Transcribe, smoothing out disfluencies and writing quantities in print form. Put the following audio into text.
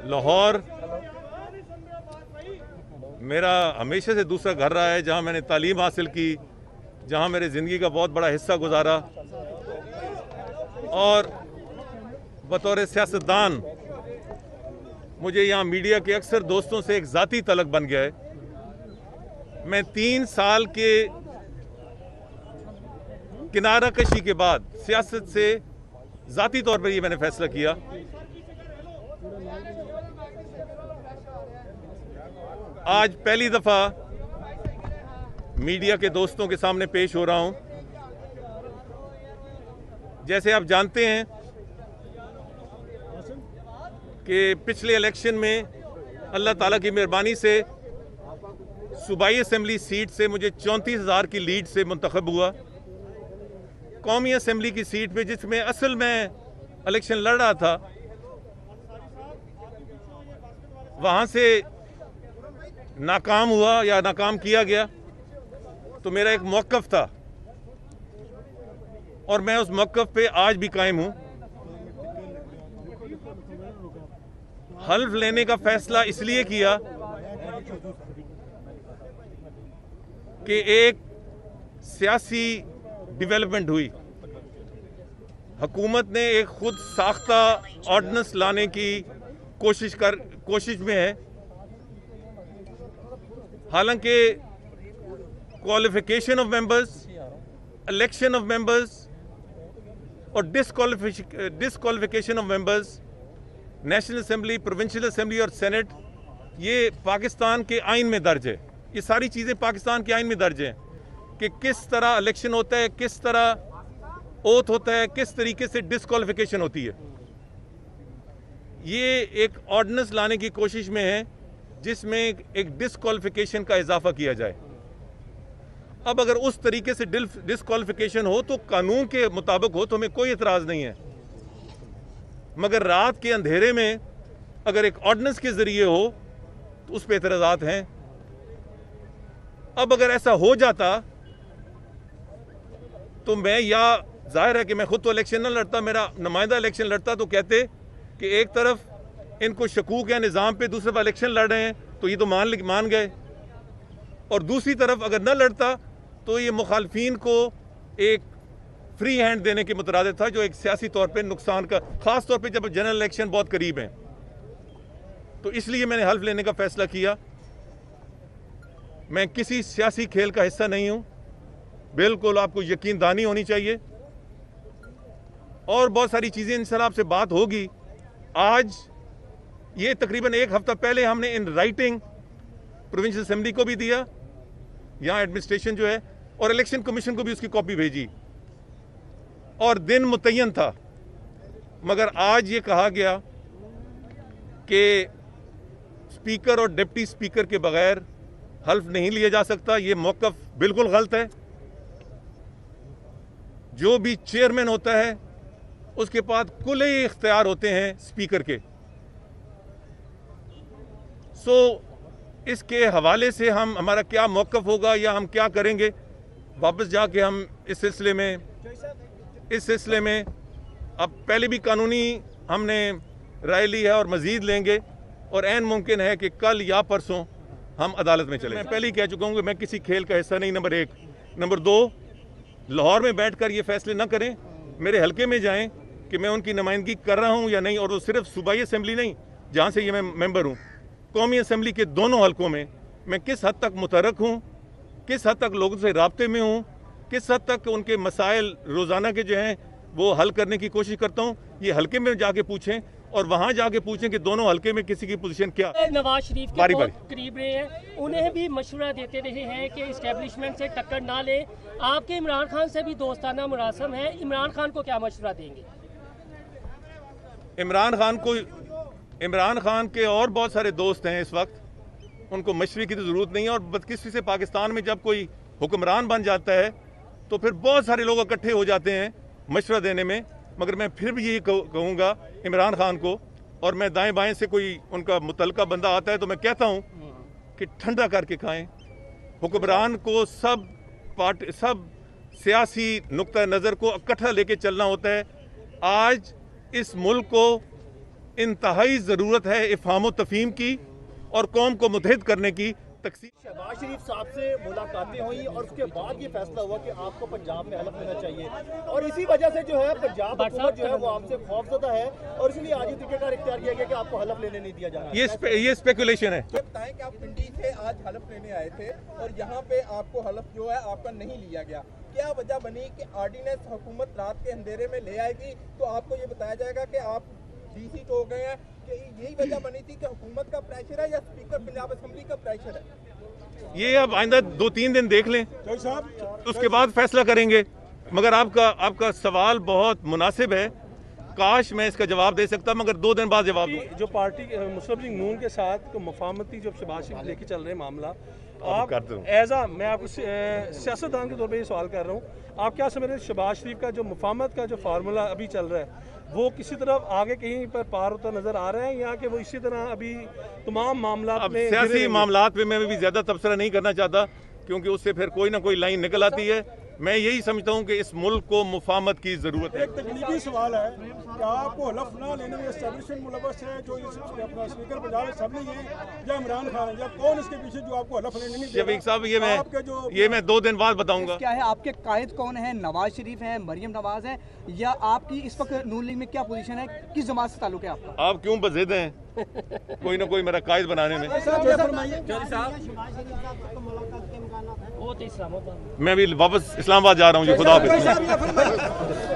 लाहौर मेरा हमेशा से दूसरा घर रहा है, जहां मैंने तालीम हासिल की, जहां मेरे ज़िंदगी का बहुत बड़ा हिस्सा गुजारा। और बतौर सियासतदान मुझे यहाँ मीडिया के अक्सर दोस्तों से एक ज़ाती तलक बन गया है। मैं 3 साल के किनारा कशी के बाद सियासत से ज़ाती तौर पर ये मैंने फैसला किया आज पहली दफ़ा मीडिया के दोस्तों के सामने पेश हो रहा हूं। जैसे आप जानते हैं कि पिछले इलेक्शन में अल्लाह ताला की मेहरबानी से सूबाई असेंबली सीट से मुझे 34,000 की लीड से मुंतखब हुआ। कौमी असेंबली की सीट पे जिसमें असल में इलेक्शन लड़ रहा था, वहाँ से नाकाम हुआ या नाकाम किया गया। तो मेरा एक मौक़िफ़ था और मैं उस मौक़िफ़ पे आज भी कायम हूँ। हल्फ लेने का फैसला इसलिए किया कि एक सियासी डेवलपमेंट हुई। हुकूमत ने एक खुद साख्ता ऑर्डिनेंस लाने की कोशिश में है। हालांकि qualification of members, election of members और disqualification of members, national assembly, provincial assembly और सेनेट, ये पाकिस्तान के आइन में दर्ज है। ये सारी चीज़ें पाकिस्तान के आइन में दर्ज हैं कि किस तरह इलेक्शन होता है, किस तरह ओथ होता है, किस तरीके से डिसक्वालिफिकेशन होती है। ये एक ऑर्डिनेंस लाने की कोशिश में है जिसमें एक डिसक्वालिफिकेशन का इजाफा किया जाए। अब अगर उस तरीके से डिसक्वालिफिकेशन हो तो कानून के मुताबिक हो तो हमें कोई एतराज़ नहीं है, मगर रात के अंधेरे में अगर एक ऑर्डिनेंस के ज़रिए हो तो उस पर एतराज़ात हैं। अब अगर ऐसा हो जाता तो मैं, या जाहिर है कि मैं खुद तो इलेक्शन न लड़ता, मेरा नुमाइंदा इलेक्शन लड़ता, तो कहते कि एक तरफ इनको शकूक है निज़ाम पे, दूसरी तरफ इलेक्शन लड़ रहे हैं तो ये तो मान गए, और दूसरी तरफ अगर न लड़ता तो ये मुखालफीन को एक फ्री हैंड देने के मुतरादिफ था, जो एक सियासी तौर पे नुकसान का, ख़ास तौर पे जब जनरल इलेक्शन बहुत करीब हैं। तो इसलिए मैंने हल्फ लेने का फ़ैसला किया। मैं किसी सियासी खेल का हिस्सा नहीं हूँ, बिल्कुल आपको यकीनदानी होनी चाहिए। और बहुत सारी चीज़ें इंशाल्लाह आपसे बात होगी। आज ये तकरीबन 1 हफ्ता पहले हमने इन राइटिंग प्रोविंशियल असेंबली को भी दिया, यहाँ एडमिनिस्ट्रेशन जो है, और इलेक्शन कमीशन को भी उसकी कॉपी भेजी, और दिन मुतय्यन था। मगर आज ये कहा गया कि स्पीकर और डिप्टी स्पीकर के बगैर हल्फ नहीं लिया जा सकता। ये मौक़िफ़ बिल्कुल गलत है। जो भी चेयरमैन होता है उसके पास कुल-ए इख्तियार होते हैं स्पीकर के। सो इसके हवाले से हमारा क्या मौक़िफ़ होगा या हम क्या करेंगे, वापस जाके हम इस सिलसिले में अब पहले भी कानूनी हमने राय ली है और मज़ीद लेंगे, और ऐन मुमकिन है कि कल या परसों हम अदालत में चले। मैं पहले ही कह चुका हूँ कि मैं किसी खेल का हिस्सा नहीं, नंबर 1। नंबर 2, लाहौर में बैठकर ये फैसले न करें, मेरे हलके में जाएं कि मैं उनकी नुमाइंदगी कर रहा हूँ या नहीं। और वो सिर्फ सूबाई असेंबली नहीं, जहाँ से ये मैं मेंबर हूँ, कौमी असेंबली के दोनों हलकों में मैं किस हद तक मुतरक हूँ, किस हद तक लोगों से राब्ते में हूँ, किस हद तक उनके मसाइल रोज़ाना के जो हैं वो हल करने की कोशिश करता हूँ। ये हलके में जाके पूछें और वहाँ जाके पूछें कि दोनों हलके में किसी की पोजीशन क्या। नवाज शरीफ के बहुत करीब रहे हैं, उन्हें भी मशवरा देते रहे हैं कि इस्टेब्लिशमेंट से टक्कर ना ले। आपके इमरान खान से भी दोस्ताना मुरासम है, इमरान खान को क्या मशवरा देंगे? इमरान खान के और बहुत सारे दोस्त हैं इस वक्त, उनको मशवरे की तो ज़रूरत नहीं है। और बदकिस्मती से पाकिस्तान में जब कोई हुक्मरान बन जाता है तो फिर बहुत सारे लोग इकट्ठे हो जाते हैं मशवरा देने में। मगर मैं फिर भी यही कहूँगा इमरान खान को, और मैं दाएं बाएं से कोई उनका मुतलका बंदा आता है तो मैं कहता हूँ कि ठंडा करके खाएं। हुक्मरान को सब सियासी नुक्ता नज़र को इकट्ठा लेके चलना होता है। आज इस मुल्क को इंतहाई ज़रूरत है इफ़हाम तफ़हीम की और कौम को मुत्तहिद करने की। तकसीम शहबाज शरीफ साहब से मुलाकातें हुई और उसके बाद ये फैसला हुआ कि आपको पंजाब में हलफ लेना चाहिए और इसी वजह से जो है पंजाब हुकूमत जो है वो आपसे खौफजदा है और इसलिए आज ये तरीकेकार इख्तियार किया गया कि आपको हलफ लेने नहीं दिया जा रहा। ये स्पेकुलेशन है। ये बताएं कि आप पिंडी से आज हलफ लेने आए थे और यहाँ पे आपको हलफ जो है आपका नहीं लिया गया, क्या वजह बनी कि ऑर्डिनेंस हुकूमत रात के अंधेरे में ले आएगी तो आपको ये बताया जाएगा कि आप डीसी हो गए हैं, कि यही वजह बनी थी कि हुकूमत का प्रेशर है या स्पीकर पंजाब असेंबली का प्रेशर है? ये अब आइंदा 2-3 दिन देख लें, उसके बाद फैसला करेंगे। मगर आपका सवाल बहुत मुनासिब है, काश मैं इसका जवाब दे सकता, मगर 2 दिन बाद जवाब दूं। जो पार्टी मुस्लिम लीग नून के साथ को मफामती जो शहबाज शरीफ लेके चल रहे हैं मामला, आप एज आ मैं आपको सियासतदान के तौर पे ये सवाल कर रहा हूँ, आप क्या समझ रहे हैं शहबाज शरीफ का जो मफामत का जो फार्मूला अभी चल रहा है वो किसी तरफ आगे कहीं पर पार होता नजर आ रहा है या कि वो इसी तरह अभी तमाम मामला अब सियासी मामलात में मैं भी ज़्यादा तबसरा नहीं करना चाहता, क्योंकि उससे फिर कोई ना कोई लाइन निकल आती है। मैं यही समझता हूँ कि इस मुल्क को मुफाहमत की ज़रूरत है। एक तकनीकी सवाल है कि आपको हलफ ना लेने में एस्टेब्लिशमेंट मुलव्वस है, जो अपना स्पीकर पंजाब असेंबली है या इमरान खान है, या कौन इसके पीछे जो आपको हलफ लेने नहीं दे रहा? शफीक साहब ये मैं 2 दिन बाद बताऊंगा। क्या है आपके कायद कौन है? नवाज शरीफ है, मरियम नवाज है, या आपकी इस वक्त नून लीग में क्या पोजीशन है, किस जमात से ताल्लुक है आपका? आप क्यों बज़िद हैं कोई ना कोई मेरा कायद बनाने में? मैं भी वापस इस्लामाबाद जा रहा हूँ जी, खुदा हाफिज़।